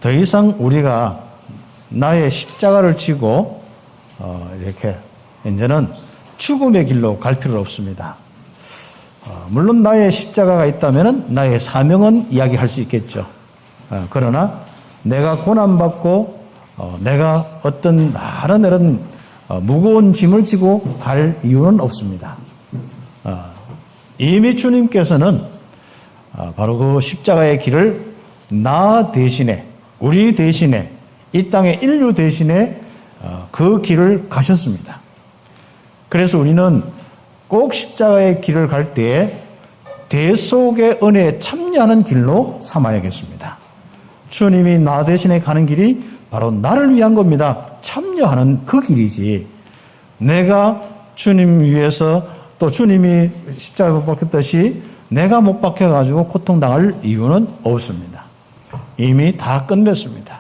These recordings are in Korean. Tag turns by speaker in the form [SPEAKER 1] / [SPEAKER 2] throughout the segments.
[SPEAKER 1] 더 이상 우리가 나의 십자가를 지고 이렇게 이제는 죽음의 길로 갈 필요 없습니다. 물론 나의 십자가가 있다면 나의 사명은 이야기할 수 있겠죠. 그러나 내가 고난받고 내가 어떤 많은 이런 무거운 짐을 지고 갈 이유는 없습니다. 이미 주님께서는 바로 그 십자가의 길을 나 대신에, 우리 대신에, 이 땅의 인류 대신에 그 길을 가셨습니다. 그래서 우리는 꼭 십자가의 길을 갈 때에 대속의 은혜에 참여하는 길로 삼아야겠습니다. 주님이 나 대신에 가는 길이 바로 나를 위한 겁니다. 참여하는 그 길이지. 내가 주님 위해서 또 주님이 십자가에 못 박혔듯이 내가 못 박혀가지고 고통당할 이유는 없습니다. 이미 다 끝냈습니다.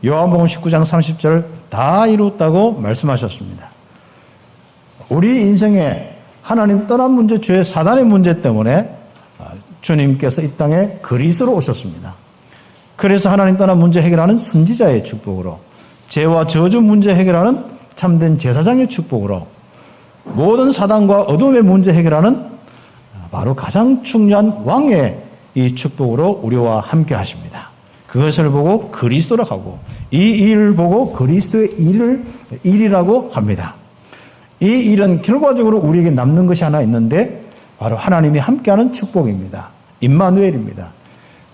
[SPEAKER 1] 요한복음 19장 30절 다 이뤘다고 말씀하셨습니다. 우리 인생에 하나님 떠난 문제, 죄, 사단의 문제 때문에 주님께서 이 땅에 그리스도로 오셨습니다. 그래서 하나님 떠난 문제 해결하는 선지자의 축복으로, 죄와 저주 문제 해결하는 참된 제사장의 축복으로, 모든 사단과 어둠의 문제 해결하는 바로 가장 중요한 왕의 이 축복으로 우리와 함께 하십니다. 그것을 보고 그리스도라고 하고, 이 일을 보고 그리스도의 일이라고 합니다. 이 일은 결과적으로 우리에게 남는 것이 하나 있는데 바로 하나님이 함께하는 축복입니다. 임마누엘입니다.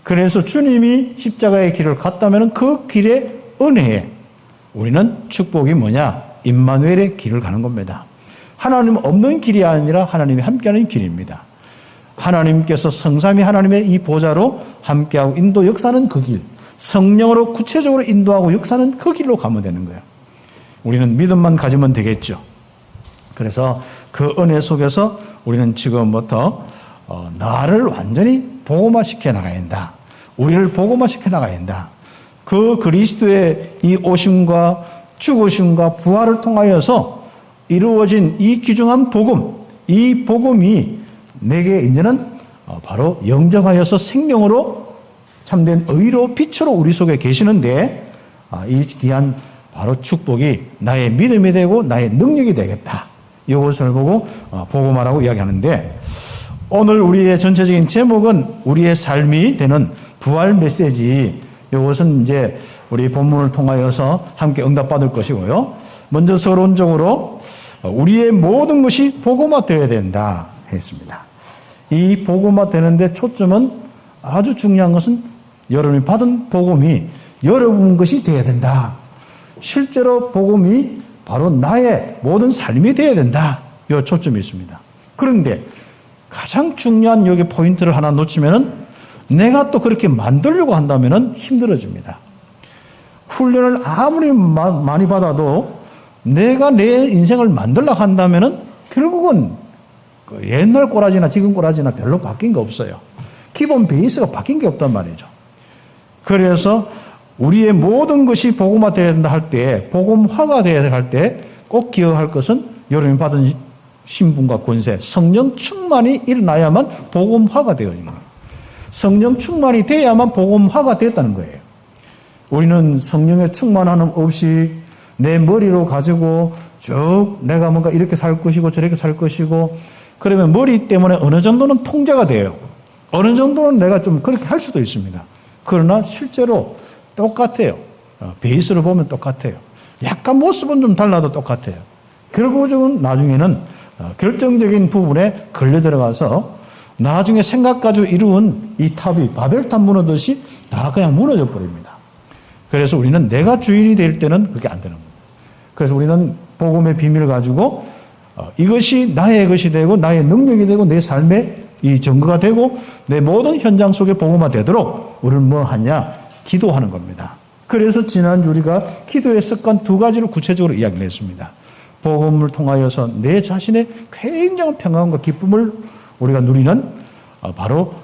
[SPEAKER 1] 그래서 주님이 십자가의 길을 갔다면 그 길의 은혜에 우리는 축복이 뭐냐? 임마누엘의 길을 가는 겁니다. 하나님 없는 길이 아니라 하나님이 함께하는 길입니다. 하나님께서 성삼위 하나님의 이 보좌로 함께하고 인도 역사는 그 길, 성령으로 구체적으로 인도하고 역사는 그 길로 가면 되는 거예요. 우리는 믿음만 가지면 되겠죠. 그래서 그 은혜 속에서 우리는 지금부터 나를 완전히 복음화시켜 나가야 한다. 우리를 복음화시켜 나가야 한다. 그 그리스도의 이 오심과 죽으심과 부활을 통하여서 이루어진 이 귀중한 복음, 이 복음이 내게 이제는 바로 영접하여서 생명으로 참된 의로 빛으로 우리 속에 계시는데 이 귀한 바로 축복이 나의 믿음이 되고 나의 능력이 되겠다. 이것을 보고 복음화라고 이야기하는데, 오늘 우리의 전체적인 제목은 우리의 삶이 되는 부활 메시지. 이것은 이제 우리 본문을 통하여서 함께 응답받을 것이고요. 먼저 서론적으로 우리의 모든 것이 복음화되어야 된다 했습니다. 이 복음화되는데 초점은 아주 중요한 것은 여러분이 받은 복음이 여러분 것이 되어야 된다. 실제로 복음이 바로 나의 모든 삶이 되어야 된다. 이 초점이 있습니다. 그런데 가장 중요한 여기 포인트를 하나 놓치면은 내가 또 그렇게 만들려고 한다면은 힘들어집니다. 훈련을 아무리 많이 받아도 내가 내 인생을 만들려고 한다면은 결국은 옛날 꼬라지나 지금 꼬라지나 별로 바뀐 게 없어요. 기본 베이스가 바뀐 게 없단 말이죠. 그래서 우리의 모든 것이 복음화되어야 된다 할 때, 복음화가 되어야 할 때 꼭 기억할 것은 여러분이 받은 신분과 권세, 성령 충만이 일어나야만 복음화가 되어지는 거예요. 성령 충만이 돼야만 복음화가 됐다는 거예요. 우리는 성령의 충만함 없이 내 머리로 가지고 쭉 내가 뭔가 이렇게 살 것이고 저렇게 살 것이고, 그러면 머리 때문에 어느 정도는 통제가 돼요. 어느 정도는 내가 좀 그렇게 할 수도 있습니다. 그러나 실제로 똑같아요. 베이스를 보면 똑같아요. 약간 모습은 좀 달라도 똑같아요. 결국은 나중에는 결정적인 부분에 걸려 들어가서 나중에 생각 가지고 이루은 이 탑이 바벨탑 무너듯이 다 그냥 무너져 버립니다. 그래서 우리는 내가 주인이 될 때는 그게 안 되는 겁니다. 그래서 우리는 복음의 비밀을 가지고 이것이 나의 것이 되고 나의 능력이 되고 내 삶의 이 증거가 되고 내 모든 현장 속에 복음화 되도록 우리는 뭐 하냐? 기도하는 겁니다. 그래서 지난주 우리가 기도의 습관 두 가지를 구체적으로 이야기를 했습니다. 복음을 통하여서 내 자신의 굉장한 평안과 기쁨을 우리가 누리는 바로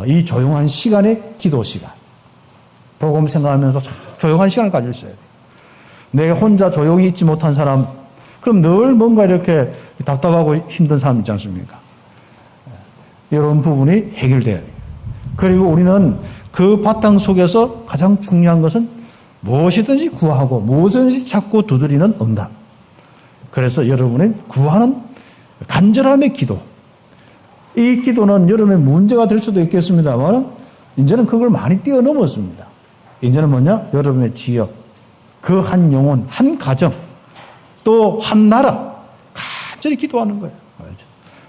[SPEAKER 1] 이 조용한 시간의 기도 시간. 복음 생각하면서 조용한 시간을 가질 수 있어야 돼요. 내가 혼자 조용히 있지 못한 사람, 그럼 늘 뭔가 이렇게 답답하고 힘든 사람 있지 않습니까? 이런 부분이 해결돼야 돼요. 그리고 우리는 그 바탕 속에서 가장 중요한 것은 무엇이든지 구하고 무엇이든지 찾고 두드리는 응답. 그래서 여러분의 구하는 간절함의 기도. 이 기도는 여러분의 문제가 될 수도 있겠습니다만 이제는 그걸 많이 뛰어넘었습니다. 이제는 뭐냐? 여러분의 지역, 그 한 영혼, 한 가정, 또 한 나라 간절히 기도하는 거예요.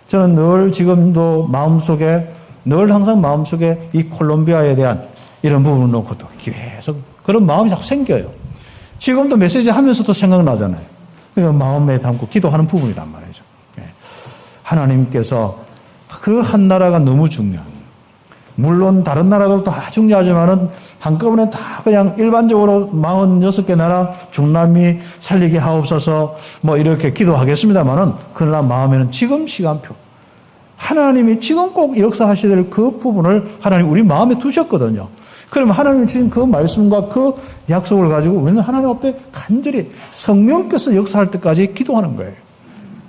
[SPEAKER 1] 저는 늘 지금도 마음속에 늘 항상 마음속에 이 콜롬비아에 대한 이런 부분을 놓고도 계속 그런 마음이 자꾸 생겨요. 지금도 메시지 하면서도 생각나잖아요. 그러니까 마음에 담고 기도하는 부분이란 말이죠. 하나님께서 그 한 나라가 너무 중요합니다. 물론 다른 나라도 다 중요하지만은 한꺼번에 다 그냥 일반적으로 46개 나라 중남미 살리게 하옵소서 뭐 이렇게 기도하겠습니다만은 그러나 마음에는 지금 시간표 하나님이 지금 꼭 역사하셔야 될 그 부분을 하나님 우리 마음에 두셨거든요. 그러면 하나님이 주신 그 말씀과 그 약속을 가지고 우리는 하나님 앞에 간절히 성령께서 역사할 때까지 기도하는 거예요.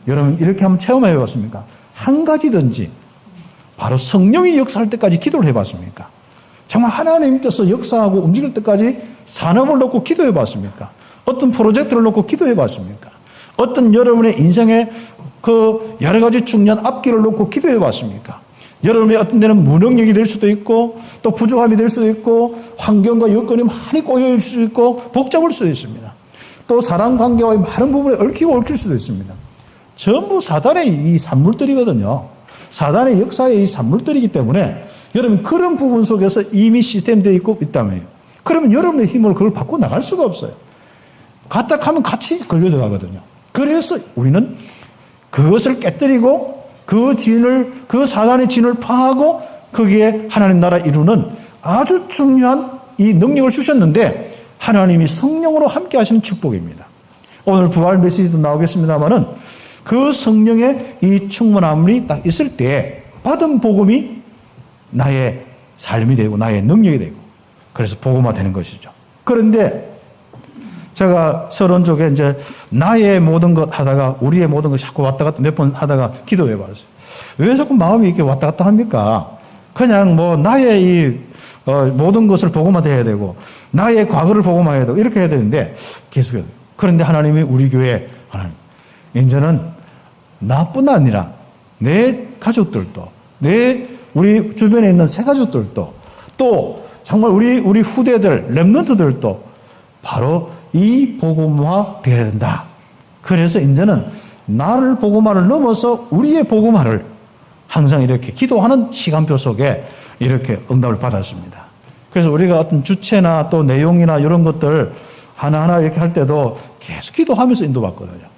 [SPEAKER 1] 여러분 이렇게 한번 체험해 봤습니까? 한 가지든지 바로 성령이 역사할 때까지 기도를 해봤습니까? 정말 하나님께서 역사하고 움직일 때까지 산업을 놓고 기도해 봤습니까? 어떤 프로젝트를 놓고 기도해 봤습니까? 어떤 여러분의 인생의 그 여러 가지 중요한 앞길을 놓고 기도해 봤습니까? 여러분의 어떤 데는 무능력이 될 수도 있고 또 부족함이 될 수도 있고 환경과 여건이 많이 꼬여있을 수도 있고 복잡할 수도 있습니다. 또 사람 관계와의 많은 부분에 얽히고 얽힐 수도 있습니다. 전부 사단의 이 산물들이거든요. 사단의 역사의 이 산물들이기 때문에 여러분 그런 부분 속에서 이미 시스템되어 있고 있다며요. 그러면 여러분의 힘으로 그걸 바꿔 나갈 수가 없어요. 갖다 하면 같이 걸려 들어가거든요. 그래서 우리는 그것을 깨뜨리고 그 사단의 진을 파하고 거기에 하나님 나라 이루는 아주 중요한 이 능력을 주셨는데 하나님이 성령으로 함께 하시는 축복입니다. 오늘 부활 메시지도 나오겠습니다만은 그 성령의 이 충만함이 딱 있을 때 받은 복음이 나의 삶이 되고 나의 능력이 되고 그래서 복음화 되는 것이죠. 그런데 제가 서론쪽에 이제 나의 모든 것 하다가 우리의 모든 것 자꾸 왔다 갔다 몇 번 하다가 기도해 봤어요. 왜 자꾸 마음이 이렇게 왔다 갔다 합니까? 그냥 뭐 나의 이 모든 것을 복음화돼야 되고 나의 과거를 복음화해야 되고 이렇게 해야 되는데 계속해요. 그런데 하나님이 우리 교회 하나님 이제는 나뿐 아니라 내 가족들도 우리 주변에 있는 새 가족들도 또 정말 우리 후대들 렘넌트들도 바로 이 복음화 되어야 된다. 그래서 이제는 나를 복음화를 넘어서 우리의 복음화를 항상 이렇게 기도하는 시간표 속에 이렇게 응답을 받았습니다. 그래서 우리가 어떤 주체나 또 내용이나 이런 것들 하나하나 이렇게 할 때도 계속 기도하면서 인도받거든요.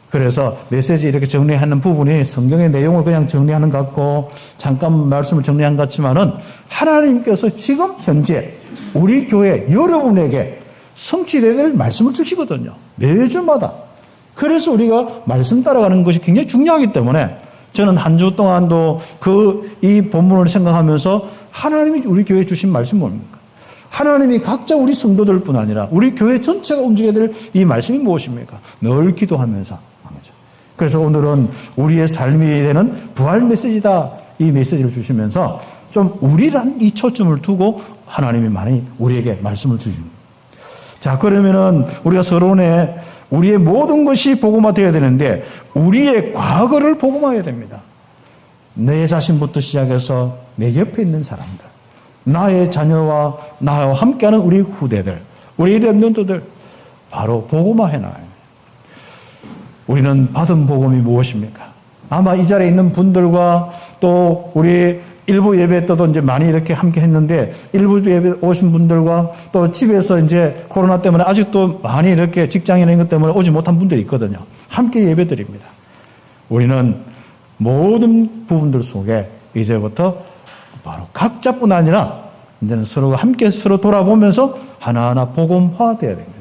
[SPEAKER 1] 그래서 메시지 이렇게 정리하는 부분이 성경의 내용을 그냥 정리하는 것 같고 잠깐 말씀을 정리한 것 같지만은 하나님께서 지금 현재 우리 교회 여러분에게 성취되어야 될 말씀을 주시거든요. 매주마다. 그래서 우리가 말씀 따라가는 것이 굉장히 중요하기 때문에 저는 한 주 동안도 이 본문을 생각하면서 하나님이 우리 교회에 주신 말씀이 뭡니까? 하나님이 각자 우리 성도들 뿐 아니라 우리 교회 전체가 움직여야 될 이 말씀이 무엇입니까? 늘 기도하면서. 그래서 오늘은 우리의 삶이 되는 부활 메시지다. 이 메시지를 주시면서 좀 우리란 이 초점을 두고 하나님이 많이 우리에게 말씀을 주십니다. 자, 그러면은 우리가 서론에 우리의 모든 것이 복음화 되어야 되는데 우리의 과거를 복음화해야 됩니다. 내 자신부터 시작해서 내 옆에 있는 사람들, 나의 자녀와 나와 함께하는 우리 후대들, 우리 렘넌트들 바로 복음화해놔요. 우리는 받은 복음이 무엇입니까? 아마 이 자리에 있는 분들과 또 우리 일부 예배 때도 이제 많이 이렇게 함께 했는데 일부 예배 오신 분들과 또 집에서 이제 코로나 때문에 아직도 많이 이렇게 직장이나 이런 것 때문에 오지 못한 분들이 있거든요. 함께 예배 드립니다. 우리는 모든 부분들 속에 이제부터 바로 각자뿐 아니라 이제는 서로가 함께 서로 돌아보면서 하나하나 복음화되어야 됩니다.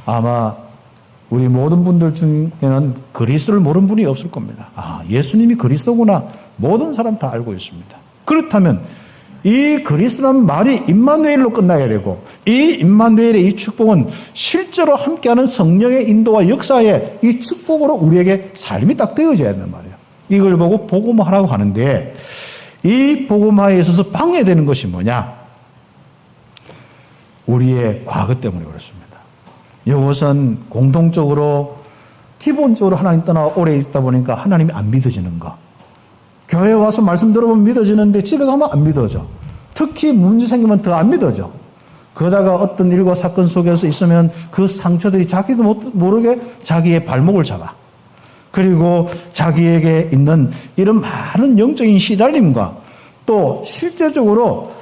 [SPEAKER 1] 아마 우리 모든 분들 중에는 그리스도를 모르는 분이 없을 겁니다. 아, 예수님이 그리스도구나. 모든 사람 다 알고 있습니다. 그렇다면 이 그리스도라는 말이 임마누엘로 끝나야 되고 이 임마누엘의 이 축복은 실제로 함께하는 성령의 인도와 역사의 이 축복으로 우리에게 삶이 딱 되어져야 된단 말이에요. 이걸 보고 복음화하라고 하는데 이 복음화에 있어서 방해되는 것이 뭐냐? 우리의 과거 때문에 그렇습니다. 이것은 공통적으로 기본적으로 하나님 떠나 오래 있다 보니까 하나님이 안 믿어지는 거. 교회 와서 말씀 들어보면 믿어지는데 집에 가면 안 믿어져. 특히 문제 생기면 더 안 믿어져. 그러다가 어떤 일과 사건 속에서 있으면 그 상처들이 자기도 모르게 자기의 발목을 잡아. 그리고 자기에게 있는 이런 많은 영적인 시달림과 또 실제적으로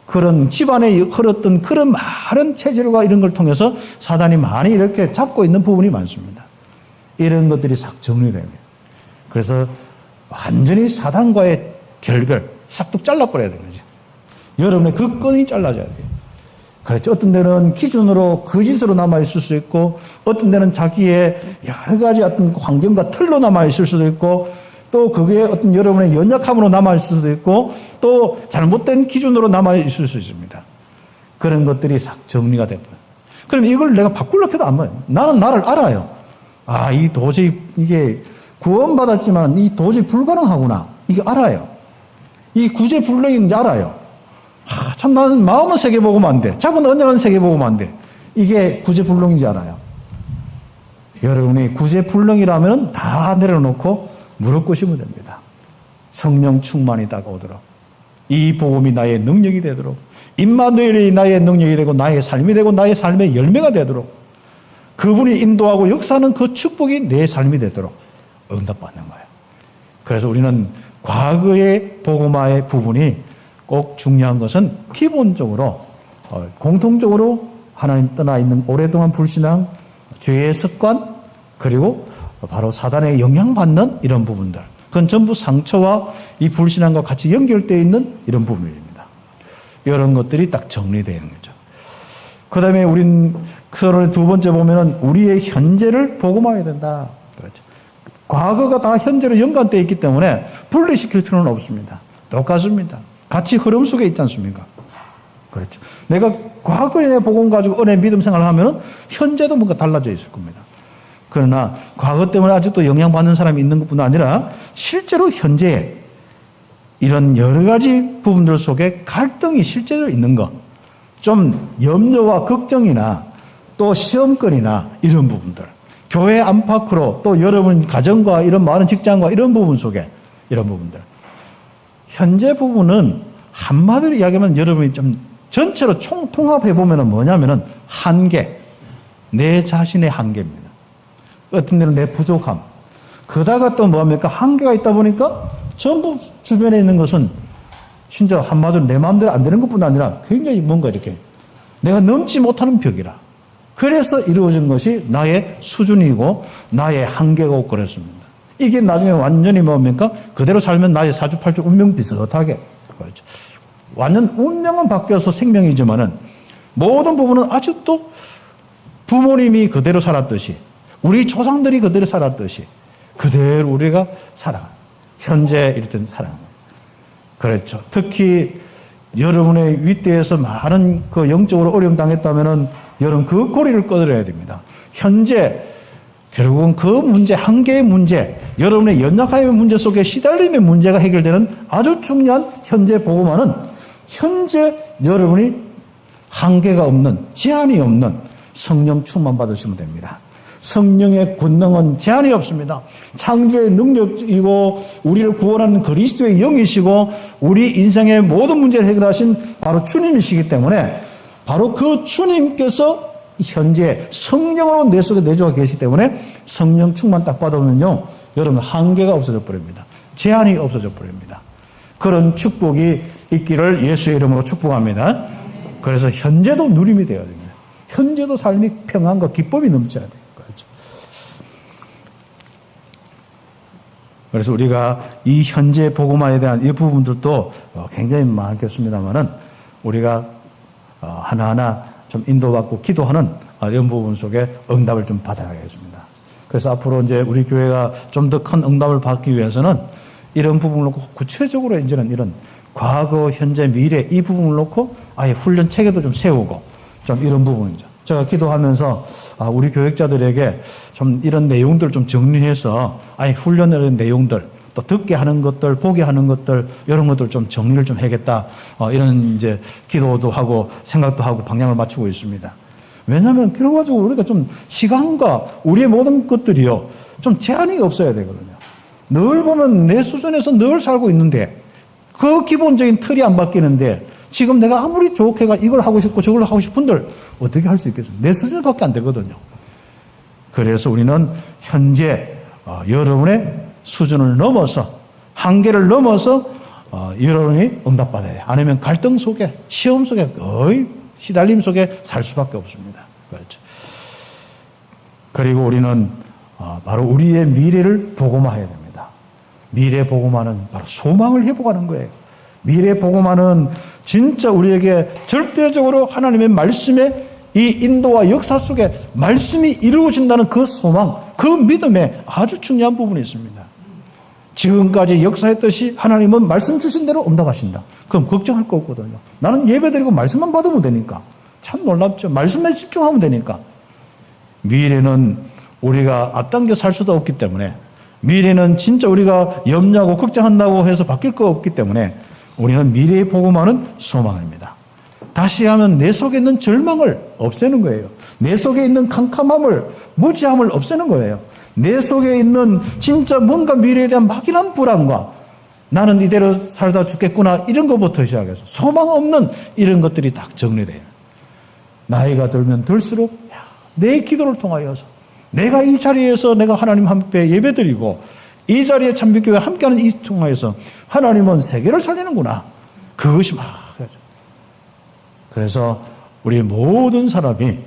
[SPEAKER 1] 그런 집안에 흘렀던 그런 많은 체질과 이런 걸 통해서 사단이 많이 이렇게 잡고 있는 부분이 많습니다. 이런 것들이 싹 정리됩니다. 그래서 완전히 사단과의 결별, 싹둑 잘라버려야 되는 거죠. 여러분의 그 끈이 잘라져야 돼요. 그렇죠. 어떤 데는 기준으로 거짓으로 남아있을 수 있고, 어떤 데는 자기의 여러 가지 어떤 환경과 틀로 남아있을 수도 있고, 또 그게 어떤 여러분의 연약함으로 남아있을 수도 있고, 또 잘못된 기준으로 남아있을 수 있습니다. 그런 것들이 싹 정리가 돼버려요. 그럼 이걸 내가 바꾸려고 해도 안 돼요. 나는 나를 알아요. 아, 이 도저히 이게 구원받았지만 이 도저히 불가능하구나. 이게 알아요. 이 구제불능인지 알아요. 아, 참 나는 마음은 세게 먹으면 안 돼. 잡은 언약은 세게 먹으면 안 돼. 이게 구제불능인지 알아요. 여러분이 구제불능이라면 다 내려놓고 무릎 꿇으시면 됩니다. 성령 충만이 다가오도록, 이 복음이 나의 능력이 되도록, 임마누엘이 나의 능력이 되고 나의 삶이 되고 나의 삶의 열매가 되도록, 그분이 인도하고 역사하는 그 축복이 내 삶이 되도록 응답받는 거예요. 그래서 우리는 과거의 복음화의 부분이 꼭 중요한 것은 기본적으로 공통적으로 하나님 떠나 있는 오랫동안 불신앙, 죄의 습관, 그리고 바로 사단에 영향받는 이런 부분들, 그건 전부 상처와 이 불신앙과 같이 연결되어 있는 이런 부분입니다. 이런 것들이 딱 정리되는 거죠. 그 다음에 우린 서론의 두 번째 보면은 우리의 현재를 복음화해야 된다. 그렇죠. 과거가 다 현재로 연관되어 있기 때문에 분리시킬 필요는 없습니다. 똑같습니다. 같이 흐름 속에 있지 않습니까? 그렇죠. 내가 과거에 내 복음 가지고 은혜 믿음 생활을 하면은 현재도 뭔가 달라져 있을 겁니다. 그러나 과거 때문에 아직도 영향받는 사람이 있는 것뿐 아니라 실제로 현재에 이런 여러 가지 부분들 속에 갈등이 실제로 있는 것, 좀 염려와 걱정이나 또 시험거리나 이런 부분들, 교회 안팎으로 또 여러분 가정과 이런 많은 직장과 이런 부분 속에 이런 부분들, 현재 부분은 한마디로 이야기하면 여러분이 좀 전체로 통합해 보면은 뭐냐면은 한계, 내 자신의 한계입니다. 어떤 데는 내 부족함, 그다가 또 뭡니까? 한계가 있다 보니까 전부 주변에 있는 것은 진짜 한마디로 내 마음대로 안 되는 것뿐 아니라 굉장히 뭔가 이렇게 내가 넘지 못하는 벽이라. 그래서 이루어진 것이 나의 수준이고 나의 한계고 그렇습니다. 이게 나중에 완전히 뭡니까? 그대로 살면 나의 사주팔주 운명 비슷하게. 그렇죠. 완전 운명은 바뀌어서 생명이지만은 모든 부분은 아직도 부모님이 그대로 살았듯이, 우리 조상들이 그대로 살았듯이 그대로 우리가 살아가요. 현재 이렇듯 살아가는 거예요. 그렇죠. 특히 여러분의 윗대에서 많은 그 영적으로 어려움 당했다면은 여러분 그 고리를 꺼드려야 됩니다. 현재 결국은 그 문제, 한계의 문제, 여러분의 연약함의 문제 속에 시달림의 문제가 해결되는 아주 중요한 현재 복음화는 현재 여러분이 한계가 없는, 제한이 없는 성령 충만 받으시면 됩니다. 성령의 권능은 제한이 없습니다. 창조의 능력이고 우리를 구원하는 그리스도의 영이시고 우리 인생의 모든 문제를 해결하신 바로 주님이시기 때문에 바로 그 주님께서 현재 성령으로 내 속에 내주어 계시기 때문에 성령 충만 딱 받으면요, 여러분 한계가 없어져 버립니다. 제한이 없어져 버립니다. 그런 축복이 있기를 예수의 이름으로 축복합니다. 그래서 현재도 누림이 되어야 됩니다. 현재도 삶이 평안과 기쁨이 넘쳐야 돼요. 그래서 우리가 이 현재 복음화에 대한 이 부분들도 굉장히 많겠습니다만은 우리가 하나하나 좀 인도받고 기도하는 이런 부분 속에 응답을 좀 받아야겠습니다. 그래서 앞으로 이제 우리 교회가 좀 더 큰 응답을 받기 위해서는 이런 부분을 놓고 구체적으로 이제는 이런 과거, 현재, 미래 이 부분을 놓고 아예 훈련 체계도 좀 세우고 좀 이런 부분이죠. 제가 기도하면서 우리 교육자들에게 좀 이런 내용들 좀 정리해서 아예 훈련의 내용들 또 듣게 하는 것들, 보게 하는 것들, 이런 것들 좀 정리를 좀 해야겠다. 이런 이제 기도도 하고 생각도 하고 방향을 맞추고 있습니다. 왜냐하면 결과적으로 우리가 좀 시간과 우리의 모든 것들이요, 좀 제한이 없어야 되거든요. 늘 보면 내 수준에서 늘 살고 있는데 그 기본적인 틀이 안 바뀌는데 지금 내가 아무리 좋게가 이걸 하고 싶고 저걸 하고 싶은들 어떻게 할 수 있겠습니까? 내 수준밖에 안 되거든요. 그래서 우리는 현재 여러분의 수준을 넘어서 한계를 넘어서 여러분이 응답받아야 돼요. 아니면 갈등 속에 시험 속에 거의 시달림 속에 살 수밖에 없습니다. 그렇죠. 그리고 우리는 바로 우리의 미래를 복음화해야 됩니다. 미래 복음화는 바로 소망을 회복하는 거예요. 미래 복음화는 진짜 우리에게 절대적으로 하나님의 말씀에 이 인도와 역사 속에 말씀이 이루어진다는 그 소망, 그 믿음에 아주 중요한 부분이 있습니다. 지금까지 역사했듯이 하나님은 말씀 주신 대로 응답하신다. 그럼 걱정할 거 없거든요. 나는 예배드리고 말씀만 받으면 되니까. 참 놀랍죠. 말씀에 집중하면 되니까. 미래는 우리가 앞당겨 살 수도 없기 때문에, 미래는 진짜 우리가 염려하고 걱정한다고 해서 바뀔 거 없기 때문에 우리는 미래의 복음화는 소망입니다. 다시 하면 내 속에 있는 절망을 없애는 거예요. 내 속에 있는 캄캄함을, 무지함을 없애는 거예요. 내 속에 있는 진짜 뭔가 미래에 대한 막연한 불안과 나는 이대로 살다 죽겠구나 이런 것부터 시작해서 소망 없는 이런 것들이 딱 정리돼요. 나이가 들면 들수록 내 기도를 통하여서 내가 이 자리에서 내가 하나님 앞에 예배드리고 이 자리에 참빛교회 함께하는 이 통하여서 하나님은 세계를 살리는구나. 그것이 막 그래서 우리 모든 사람이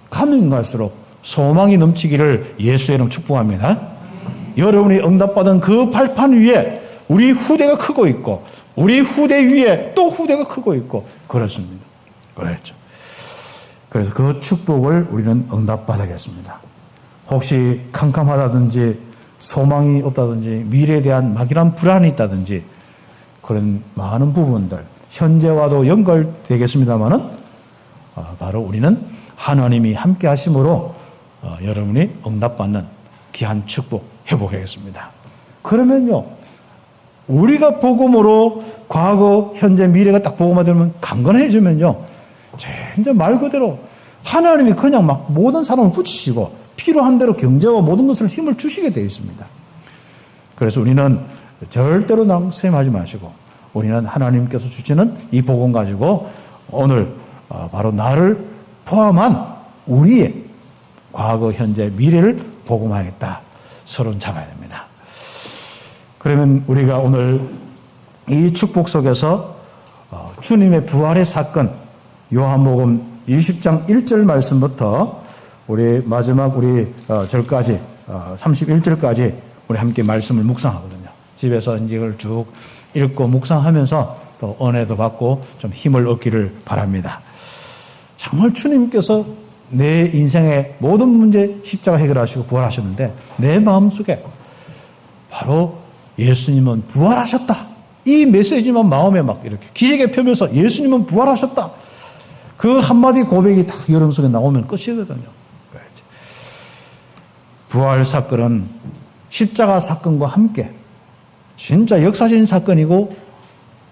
[SPEAKER 1] 가면 갈수록 소망이 넘치기를 예수의 이름 축복합니다. 여러분이 응답받은 그 발판 위에 우리 후대가 크고 있고 우리 후대 위에 또 후대가 크고 있고 그렇습니다. 그렇죠. 그래서 그 축복을 우리는 응답받아야겠습니다. 혹시 캄캄하다든지 소망이 없다든지 미래에 대한 막연한 불안이 있다든지 그런 많은 부분들 현재와도 연결되겠습니다만은 바로 우리는 하나님이 함께 하심으로 여러분이 응답받는 귀한 축복 회복하겠습니다. 그러면요, 우리가 복음으로 과거, 현재, 미래가 딱 복음화되면 강건해지면요, 진짜 말 그대로 하나님이 그냥 막 모든 사람을 붙이시고 필요한 대로 경제와 모든 것을 힘을 주시게 되어 있습니다. 그래서 우리는 절대로 낙심하지 마시고 우리는 하나님께서 주시는 이 복음 가지고 오늘 바로 나를 포함한 우리의 과거, 현재, 미래를 복음하겠다. 서로 잡아야 됩니다. 그러면 우리가 오늘 이 축복 속에서 주님의 부활의 사건 요한복음 20장 1절 말씀부터 우리 마지막 우리 절까지 31절까지 우리 함께 말씀을 묵상하거든요. 집에서 이걸 쭉 읽고 묵상하면서 또 은혜도 받고 좀 힘을 얻기를 바랍니다. 정말 주님께서 내 인생의 모든 문제 십자가 해결하시고 부활하셨는데 내 마음속에 바로 예수님은 부활하셨다. 이 메시지만 마음에 막 이렇게 기적에 펴면서 예수님은 부활하셨다. 그 한마디 고백이 딱 여러분 속에 나오면 끝이거든요. 부활 사건은 십자가 사건과 함께 진짜 역사적인 사건이고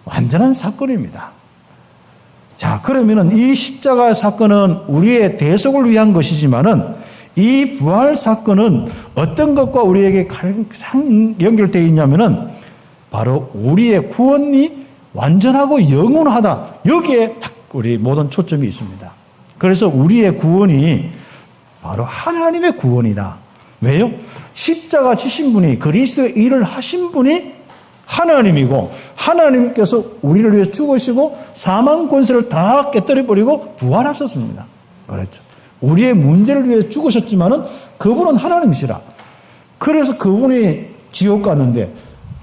[SPEAKER 1] 완전한 사건입니다. 자, 그러면은 이 십자가 사건은 우리의 대속을 위한 것이지만은 이 부활 사건은 어떤 것과 우리에게 가장 연결되어 있냐면은 바로 우리의 구원이 완전하고 영원하다. 여기에 딱 우리 모든 초점이 있습니다. 그래서 우리의 구원이 바로 하나님의 구원이다. 왜요? 십자가 지신 분이 그리스도의 일을 하신 분이 하나님이고 하나님께서 우리를 위해 죽으시고 사망 권세를 다 깨뜨려버리고 부활하셨습니다. 그렇죠. 우리의 문제를 위해 죽으셨지만은 그분은 하나님이시라. 그래서 그분이 지옥 갔는데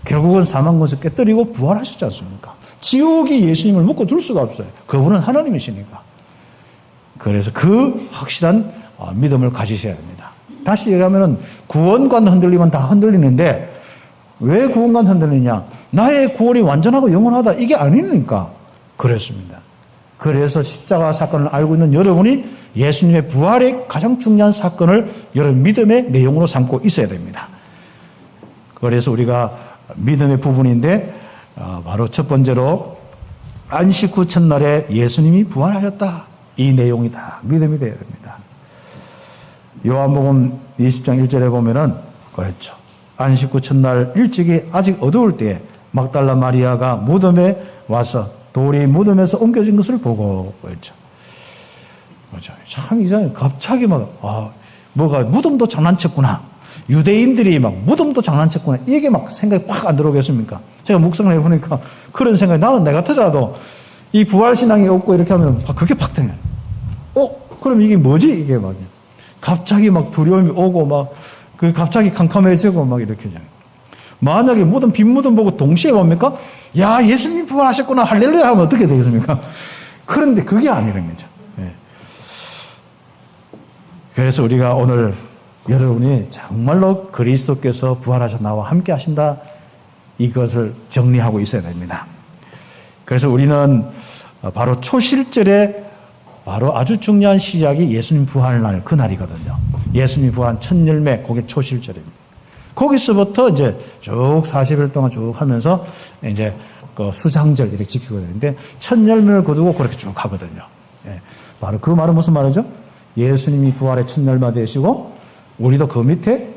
[SPEAKER 1] 결국은 사망 권세 깨뜨리고 부활하시지 않습니까? 지옥이 예수님을 묶어 둘 수가 없어요. 그분은 하나님이시니까. 그래서 그 확실한 믿음을 가지셔야 합니다. 다시 얘기하면 구원관 흔들리면 다 흔들리는데 왜 구원관 흔들리냐? 나의 구원이 완전하고 영원하다. 이게 아니니까 그랬습니다. 그래서 십자가 사건을 알고 있는 여러분이 예수님의 부활의 가장 중요한 사건을 여러분 믿음의 내용으로 삼고 있어야 됩니다. 그래서 우리가 믿음의 부분인데 바로 첫 번째로 안식 후 첫날에 예수님이 부활하셨다. 이 내용이 다 믿음이 되어야 됩니다. 요한복음 20장 1절에 보면은 그랬죠. 안식 후 첫날 일찍이 아직 어두울 때에 막달라 마리아가 무덤에 와서 돌이 무덤에서 옮겨진 것을 보고 그랬죠. 참 이상해. 갑자기 뭐가 무덤도 장난쳤구나. 유대인들이 막 무덤도 장난쳤구나. 이게 막 생각이 팍 안 들어오겠습니까? 제가 묵상을 해보니까 그런 생각이 나는 내 같더라도 이 부활신앙이 없고 이렇게 하면 그게 팍 땡겨요. 그럼 이게 뭐지? 이게 막 갑자기 막 두려움이 오고 막 갑자기 캄캄해지고 막 이렇게. 만약에 무덤, 빈 무덤 보고 동시에 뭡니까? 야, 예수님이 부활하셨구나. 할렐루야 하면 어떻게 되겠습니까? 그런데 그게 아니라는 거죠. 예. 그래서 우리가 오늘 여러분이 정말로 그리스도께서 부활하셔 나와 함께 하신다. 이것을 정리하고 있어야 됩니다. 그래서 우리는 바로 초실절에 바로 아주 중요한 시작이 예수님 부활날 그날이거든요. 예수님 부활 첫 열매, 그게 초실절입니다. 거기서부터 이제 쭉 40일 동안 쭉 하면서 이제 그 수장절 이렇게 지키고 있는데 첫 열매를 거두고 그렇게 쭉 가거든요. 예. 바로 그 말은 무슨 말이죠? 예수님이 부활의 첫 열매 되시고 우리도 그 밑에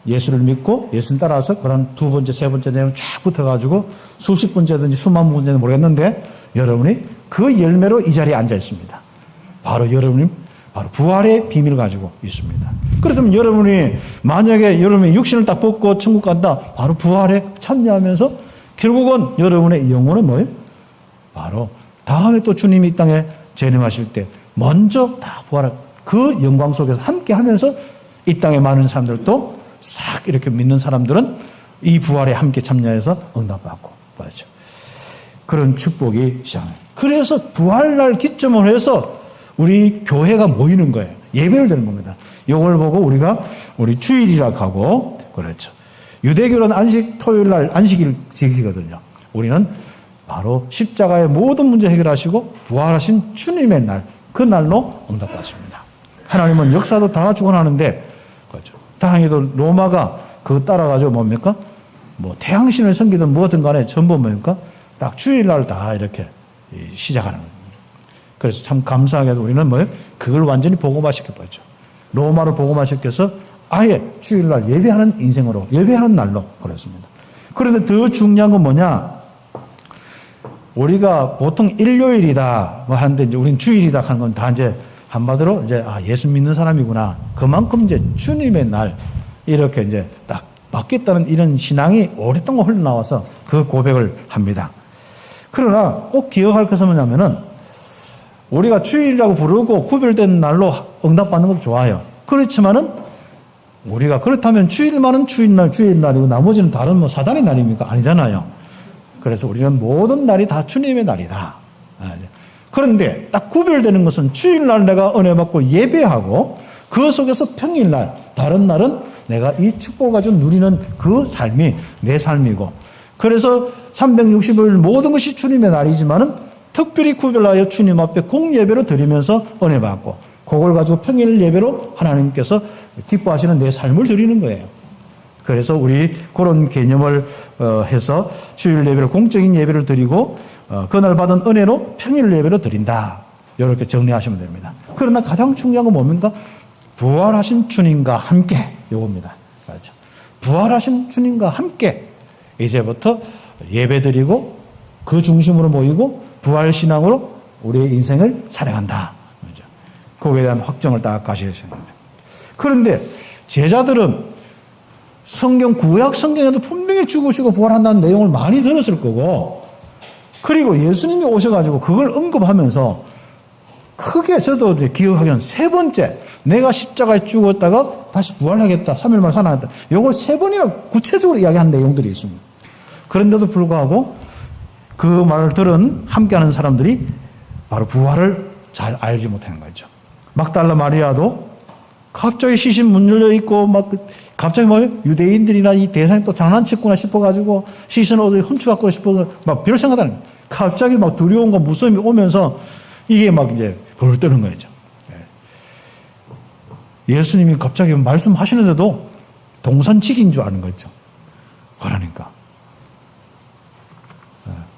[SPEAKER 1] 예수를 믿고 예수님 따라서 그런 두 번째, 세 번째 내용 쫙 붙어가지고 수십 번째든지 수만 번째는 모르겠는데 여러분이 그 열매로 이 자리에 앉아 있습니다. 바로 여러분이 바로 부활의 비밀을 가지고 있습니다. 그렇다면 여러분이 만약에 여러분이 육신을 딱 벗고 천국 간다. 바로 부활에 참여하면서 결국은 여러분의 영혼은 뭐예요? 바로 다음에 또 주님이 이 땅에 재림하실 때 먼저 다 부활할 그 영광 속에서 함께 하면서 이 땅에 많은 사람들도 싹 이렇게 믿는 사람들은 이 부활에 함께 참여해서 응답받고 맞죠. 그런 축복이 시작해요. 그래서 부활날 기점으로 해서 우리 교회가 모이는 거예요. 예배를 드리는 겁니다. 이걸 보고 우리 주일이라고 하고 그렇죠. 유대교는 토요일날 안식일 지키거든요. 우리는 바로 십자가의 모든 문제 해결하시고 부활하신 주님의 날, 그 날로 응답받습니다. 하나님은 역사도 다 주관하는데 그렇죠. 다행히도 로마가 그거 따라가지고 뭡니까? 뭐 태양신을 섬기든 뭐든 간에 전부 뭡니까? 딱 주일날 다 이렇게 시작하는 거예요. 그래서 참 감사하게도 우리는 뭐예요? 그걸 완전히 복음화시켜버렸죠. 로마를 복음화시켜서 아예 주일날 예배하는 인생으로, 예배하는 날로 그랬습니다. 그런데 더 중요한 건 뭐냐? 우리가 보통 일요일이다 뭐 하는데 이제 우리는 주일이다 하는 건 다 이제 한마디로 이제 예수 믿는 사람이구나. 그만큼 이제 주님의 날 이렇게 이제 딱 받겠다는 이런 신앙이 오랫동안 흘러나와서 그 고백을 합니다. 그러나 꼭 기억할 것은 뭐냐면은 우리가 주일이라고 부르고 구별된 날로 응답받는 것도 좋아요. 그렇지만은 우리가 그렇다면 주일만은 주일날이고 나머지는 다른 뭐 사단의 날입니까? 아니잖아요. 그래서 우리는 모든 날이 다 주님의 날이다. 그런데 딱 구별되는 것은 주일날 내가 은혜 받고 예배하고 그 속에서 평일날 다른 날은 내가 이 축복을 가지고 누리는 그 삶이 내 삶이고 그래서 365일 모든 것이 주님의 날이지만은 특별히 구별하여 주님 앞에 공예배로 드리면서 은혜 받고 그걸 가지고 평일 예배로 하나님께서 기뻐하시는 내 삶을 드리는 거예요. 그래서 우리 그런 개념을 해서 주일 예배를 공적인 예배를 드리고 그날 받은 은혜로 평일 예배로 드린다. 이렇게 정리하시면 됩니다. 그러나 가장 중요한 건 뭡니까? 부활하신 주님과 함께 요겁니다. 그렇죠? 부활하신 주님과 함께 이제부터 예배 드리고 그 중심으로 모이고 부활신앙으로 우리의 인생을 살아간다. 그렇죠? 그거에 대한 확정을 딱 가셔야 됩니다. 그런데 제자들은 성경, 구약 성경에도 분명히 죽으시고 부활한다는 내용을 많이 들었을 거고, 그리고 예수님이 오셔가지고 그걸 언급하면서 크게 저도 이제 기억하기는 세 번째, 내가 십자가에 죽었다가 다시 부활하겠다, 3일 만에 살아났다. 이걸 세 번이나 구체적으로 이야기한 내용들이 있습니다. 그런데도 불구하고 그 말을 들은 함께하는 사람들이 바로 부활을 잘 알지 못하는 거죠. 막달라 마리아도 갑자기 시신 문 열려 있고 막 갑자기 뭐예요? 유대인들이나 이 대상이 또 장난쳤구나 싶어가지고 시신을 어디 훔쳐갖고 싶어서 막 별 생각하는 거예요. 갑자기 막 두려움과 무서움이 오면서 이게 막 이제 벌 뜨는 거죠. 예수님이 갑자기 말씀하시는데도 동산직인 줄 아는 거죠. 그러니까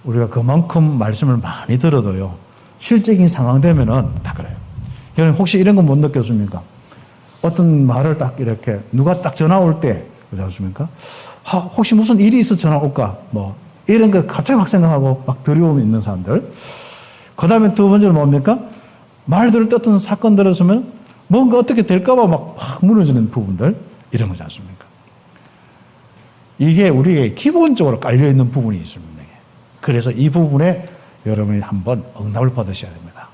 [SPEAKER 1] 우리가 그만큼 말씀을 많이 들어도요, 실적인 상황 되면은 다 그래요. 여러분 혹시 이런 거 못 느꼈습니까? 어떤 말을 딱 이렇게 누가 딱 전화 올 때, 그렇지 않습니까? 혹시 무슨 일이 있어 전화 올까? 뭐 이런 거 갑자기 막 생각하고 막 두려움이 있는 사람들. 그 다음에 두 번째는 뭡니까? 말들을 떴던 사건 들었으면 뭔가 어떻게 될까봐 막 무너지는 부분들, 이런 거지 않습니까? 이게 우리에게 기본적으로 깔려있는 부분이 있습니다. 그래서 이 부분에 여러분이 한번 응답을 받으셔야 됩니다.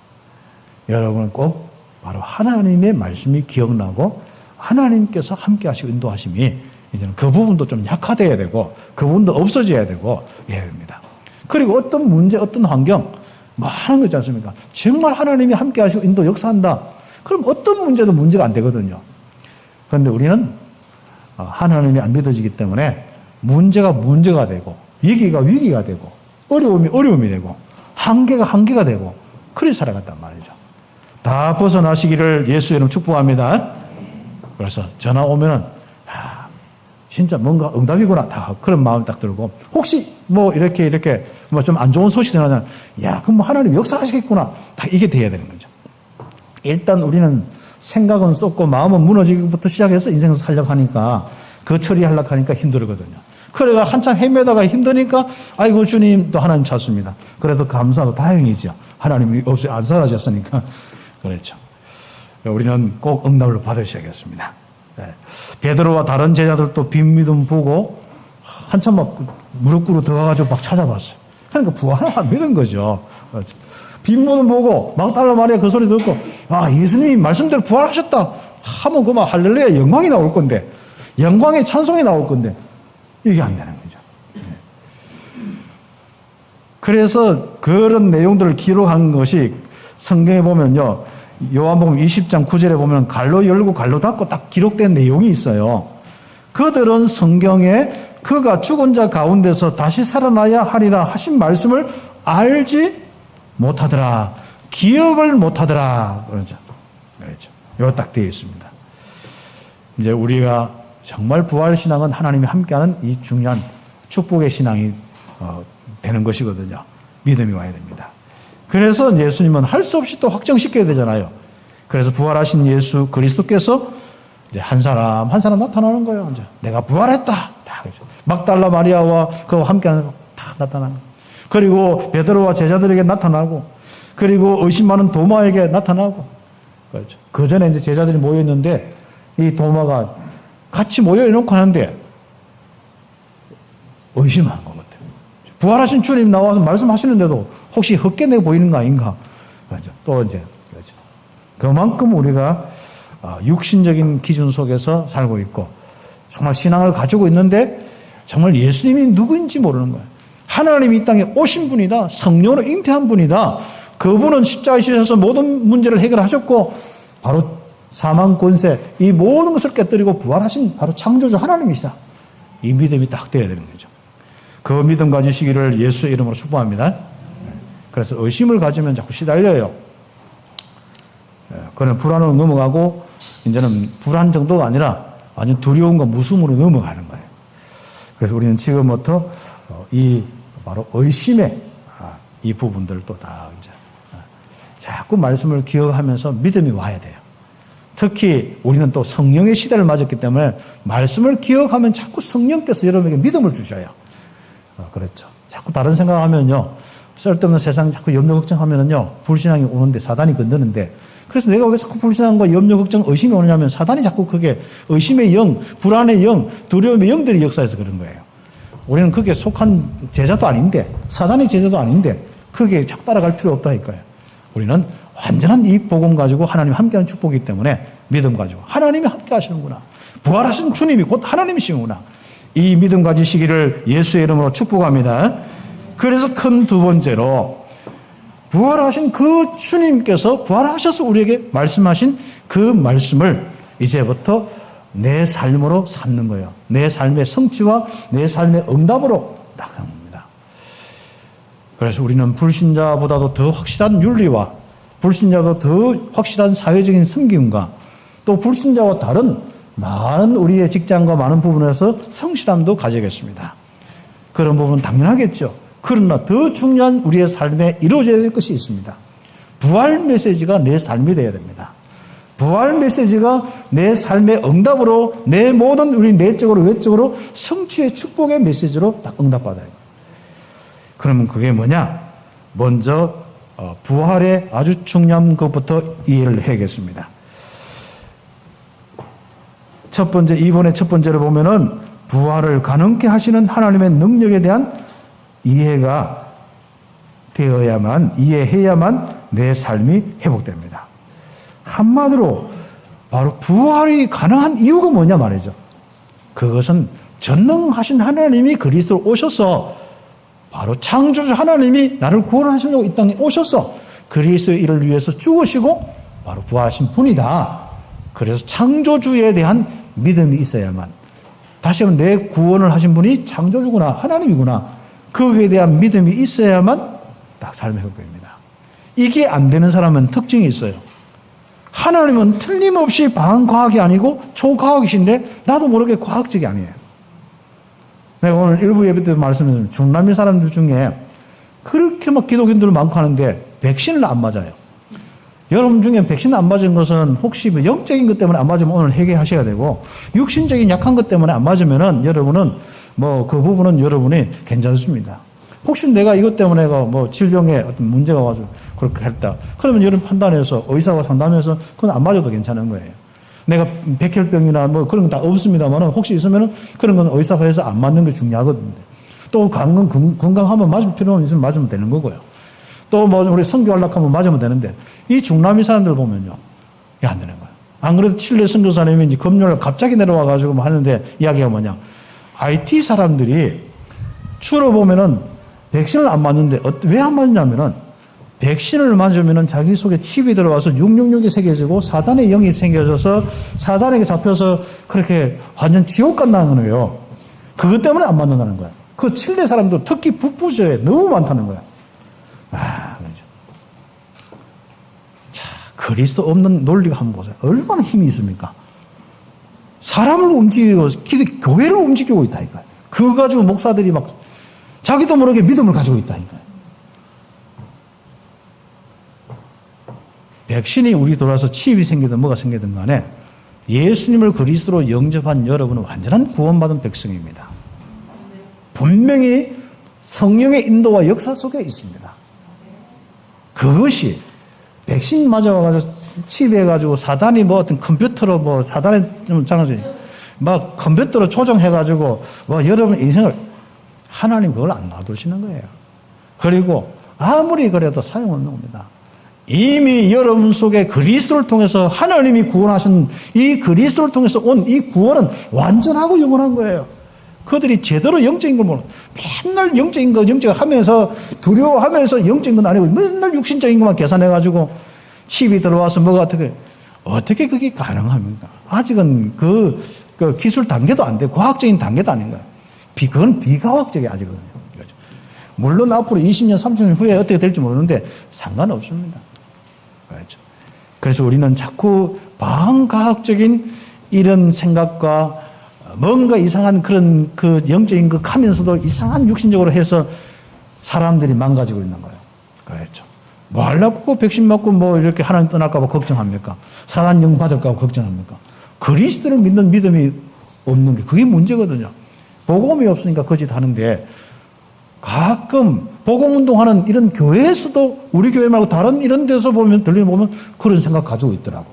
[SPEAKER 1] 여러분은 꼭 바로 하나님의 말씀이 기억나고 하나님께서 함께 하시고 인도하심이 이제는 그 부분도 좀 약화돼야 되고 그 부분도 없어져야 되고 해야 됩니다. 그리고 어떤 문제, 어떤 환경, 많은 거지 않습니까? 정말 하나님이 함께 하시고 인도 역사한다. 그럼 어떤 문제도 문제가 안 되거든요. 그런데 우리는 하나님이 안 믿어지기 때문에 문제가 문제가 되고 위기가 위기가 되고 어려움이 어려움이 되고 한계가 한계가 되고 그렇게 살아갔단 말이죠. 다 벗어나시기를 예수 이름 축복합니다. 그래서 전화 오면은 진짜 뭔가 응답이구나 다 그런 마음이 딱 들고 혹시 뭐 이렇게 뭐 좀 안 좋은 소식 전하면 그럼 뭐 하나님 역사하시겠구나 다 이게 돼야 되는 거죠. 일단 우리는 생각은 쏟고 마음은 무너지기부터 시작해서 인생을 살려고 하니까 그 처리하려고 하니까 힘들거든요. 그래가 한참 헤매다가 힘드니까 아이고 주님 또 하나님 찾습니다. 그래도 감사하고 다행이죠. 하나님이 없이 안 사라졌으니까. 그렇죠. 우리는 꼭 응답을 받으셔야겠습니다. 네. 베드로와 다른 제자들도 빈 믿음 보고 한참 막 무릎 꿇고 들어가가지고 막 찾아봤어요. 그러니까 부활을 안 믿은 거죠. 그렇죠. 빈 믿음 보고 막달라 마리아 그 소리 듣고 예수님이 말씀대로 부활하셨다 하면 그만 할렐루야 영광이 나올 건데 영광의 찬송이 나올 건데 이게 안 되는 거죠. 그래서 그런 내용들을 기록한 것이 성경에 보면요. 요한복음 20장 9절에 보면 갈로 열고 갈로 닫고 딱 기록된 내용이 있어요. 그들은 성경에 그가 죽은 자 가운데서 다시 살아나야 하리라 하신 말씀을 알지 못하더라. 기억을 못하더라. 그러죠. 이거 딱 되어 있습니다. 이제 우리가 정말 부활신앙은 하나님이 함께하는 이 중요한 축복의 신앙이 되는 것이거든요. 믿음이 와야 됩니다. 그래서 예수님은 할 수 없이 또 확정시켜야 되잖아요. 그래서 부활하신 예수 그리스도께서 이제 한 사람 나타나는 거예요. 이제 내가 부활했다. 다 그렇죠. 막달라 마리아와 그와 함께하는 다 나타나는 거예요. 그리고 베드로와 제자들에게 나타나고 그리고 의심 많은 도마에게 나타나고 그렇죠. 그 전에 이제 제자들이 모여 있는데 이 도마가 같이 모여 있놓고 하는데 의심한 것 같아요. 부활하신 주님 나와서 말씀하시는데도 혹시 헛개내 보이는 거 아닌가? 그렇죠. 또 이제 그렇죠. 그만큼 우리가 육신적인 기준 속에서 살고 있고 정말 신앙을 가지고 있는데 정말 예수님이 누구인지 모르는 거예요. 하나님이 이 땅에 오신 분이다. 성령으로 잉태한 분이다. 그분은 십자가에 지셔서 모든 문제를 해결하셨고 바로 사망 권세 이 모든 것을 깨뜨리고 부활하신 바로 창조주 하나님이시다. 이 믿음이 딱 돼야 되는 거죠. 그 믿음 가지시기를 예수의 이름으로 축복합니다. 그래서 의심을 가지면 자꾸 시달려요. 그는 불안으로 넘어가고 이제는 불안 정도가 아니라 완전 두려움과 무서움으로 넘어가는 거예요. 그래서 우리는 지금부터 이 바로 의심의 이 부분들도 다 이제 자꾸 말씀을 기억하면서 믿음이 와야 돼요. 특히 우리는 또 성령의 시대를 맞았기 때문에 말씀을 기억하면 자꾸 성령께서 여러분에게 믿음을 주셔요. 그렇죠. 자꾸 다른 생각하면요. 쓸데없는 세상 자꾸 염려 걱정하면은요. 불신앙이 오는데 사단이 건드는데 그래서 내가 왜 자꾸 불신앙과 염려 걱정 의심이 오느냐면 사단이 자꾸 그게 의심의 영, 불안의 영, 두려움의 영들이 역사해서 그런 거예요. 우리는 그게 속한 제자도 아닌데 사단의 제자도 아닌데 그게 자꾸 따라갈 필요 없다니까요. 우리는 완전한 이 복음 가지고 하나님 함께하는 축복이기 때문에 믿음 가지고 하나님이 함께 하시는구나. 부활하신 주님이 곧 하나님이시구나. 이 믿음 가지시기를 예수의 이름으로 축복합니다. 그래서 큰 두 번째로 부활하신 그 주님께서 부활하셔서 우리에게 말씀하신 그 말씀을 이제부터 내 삶으로 삼는 거예요. 내 삶의 성취와 내 삶의 응답으로 나갑니다. 그래서 우리는 불신자보다도 더 확실한 윤리와 불신자보다 더 확실한 사회적인 섬김과 또 불신자와 다른 많은 우리의 직장과 많은 부분에서 성실함도 가져야겠습니다. 그런 부분은 당연하겠죠. 그러나 더 중요한 우리의 삶에 이루어져야 될 것이 있습니다. 부활 메시지가 내 삶이 되어야 됩니다. 부활 메시지가 내 삶의 응답으로 내 모든 우리 내적으로 외적으로 성취의 축복의 메시지로 딱 응답받아요. 그러면 그게 뭐냐? 먼저 부활의 아주 중요한 것부터 이해를 해야겠습니다. 첫 번째, 이번에 첫 번째로 보면은 부활을 가능케 하시는 하나님의 능력에 대한 이해가 되어야만, 이해해야만 내 삶이 회복됩니다. 한마디로 바로 부활이 가능한 이유가 뭐냐 말이죠. 그것은 전능하신 하나님이 그리스도로 오셔서 바로 창조주 하나님이 나를 구원하시려고 이 땅에 오셔서 그리스도의 일을 위해서 죽으시고 바로 부활하신 분이다. 그래서 창조주에 대한 믿음이 있어야만, 다시 한번 내 구원을 하신 분이 창조주구나, 하나님이구나, 거기에 대한 믿음이 있어야만 딱 삶의 회복입니다. 이게 안 되는 사람은 특징이 있어요. 하나님은 틀림없이 반과학이 아니고 초과학이신데 나도 모르게 과학적이 아니에요. 내가 오늘 일부 예배 때 말씀드린 중남미 사람들 중에 그렇게 막 기독인들 많고 하는데 백신을 안 맞아요. 여러분 중에 백신 안 맞은 것은 혹시 뭐 영적인 것 때문에 안 맞으면 오늘 회개하셔야 되고, 육신적인 약한 것 때문에 안 맞으면은 여러분은 뭐 그 부분은 여러분이 괜찮습니다. 혹시 내가 이것 때문에 뭐 질병에 어떤 문제가 와서 그렇게 했다. 그러면 여러분 판단해서 의사와 상담해서 그건 안 맞아도 괜찮은 거예요. 내가 백혈병이나 뭐 그런 건 다 없습니다만은 혹시 있으면은 그런 건 의사가 해서 안 맞는 게 중요하거든요. 또 건강하면 맞을 필요는 있으면 맞으면 되는 거고요. 또 뭐 우리 선교하려고 하면 맞으면 되는데, 이 중남미 사람들 보면요, 이게 안 되는 거예요. 안 그래도 칠레 선교사님이 이제 금요일 갑자기 내려와가지고 뭐 하는데 이야기가 뭐냐, IT 사람들이 주로 보면은 백신을 안 맞는데 왜 안 맞냐면은 백신을 맞으면은 자기 속에 칩이 들어와서 666이 새겨지고 사단의 영이 생겨져서 사단에게 잡혀서 그렇게 완전 지옥 간다는 거예요. 그것 때문에 안 맞는다는 거야. 그 칠레 사람들 특히 북부지에 너무 많다는 거야. 그렇죠. 자, 그리스도 없는 논리가 한번 보세요. 얼마나 힘이 있습니까? 사람을 움직이고 교회를 움직이고 있다니까요. 그거 가지고 목사들이 막 자기도 모르게 믿음을 가지고 있다니까요. 백신이 우리 돌아서 칩이 생기든 뭐가 생기든 간에 예수님을 그리스도로 영접한 여러분은 완전한 구원받은 백성입니다. 분명히 성령의 인도와 역사 속에 있습니다. 그것이 백신 맞아가지고 칩해가지고 사단이 뭐 어떤 컴퓨터로 뭐 사단의 장치 막 컴퓨터로 조정해가지고 뭐 여러분 인생을, 하나님 그걸 안 놔두시는 거예요. 그리고 아무리 그래도 사용없는 겁니다. 이미 여러분 속에 그리스도를 통해서 하나님이 구원하신 이 그리스도를 통해서 온 이 구원은 완전하고 영원한 거예요. 그들이 제대로 영적인 걸 모르고 맨날 영적인 거 하면서 두려워하면서 영적인 건 아니고 맨날 육신적인 것만 계산해가지고 칩이 들어와서 뭐가 어떻게 그게 가능합니까? 아직은 그 기술 단계도 안 돼. 과학적인 단계도 아닌 거예요. 그건 비과학적이 아직거든요. 물론 앞으로 20년, 30년 후에 어떻게 될지 모르는데 상관없습니다. 그렇죠. 그래서 우리는 자꾸 반과학적인 이런 생각과 뭔가 이상한 그런 그 영적인 것 하면서도 이상한 육신적으로 해서 사람들이 망가지고 있는 거예요. 그렇죠. 뭐 하려고 백신 맞고 뭐 이렇게 하나님 떠날까봐 걱정합니까? 사단 영 받을까봐 걱정합니까? 그리스도를 믿는 믿음이 없는 게 그게 문제거든요. 복음이 없으니까 거짓 하는데, 가끔 복음운동하는 이런 교회에서도 우리 교회 말고 다른 이런 데서 보면 들려보면 그런 생각 가지고 있더라고.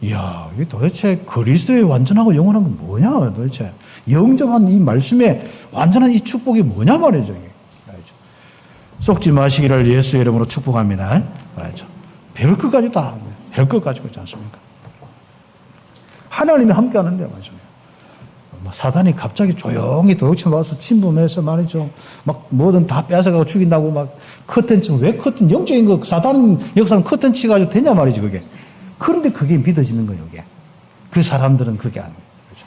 [SPEAKER 1] 이야, 이게 도대체 그리스도의 완전하고 영원한 건 뭐냐, 도대체. 영접한 이 말씀에 완전한 이 축복이 뭐냐 말이죠, 이게. 알죠? 속지 마시기를 예수의 이름으로 축복합니다. 알죠? 별것까지 다, 별것 가지고 있지 않습니까? 하나님이 함께 하는데, 맞죠? 사단이 갑자기 조용히 도둑쳐 와서 침범해서 말이죠. 막 뭐든 다 뺏어가고 죽인다고 막 커튼치, 왜 커튼, 영적인 거, 사단 역사는 커튼치 가지고 되냐 말이죠, 그게. 그런데 그게 믿어지는 거예요, 이게. 그 사람들은 그게 아니에요. 그렇죠?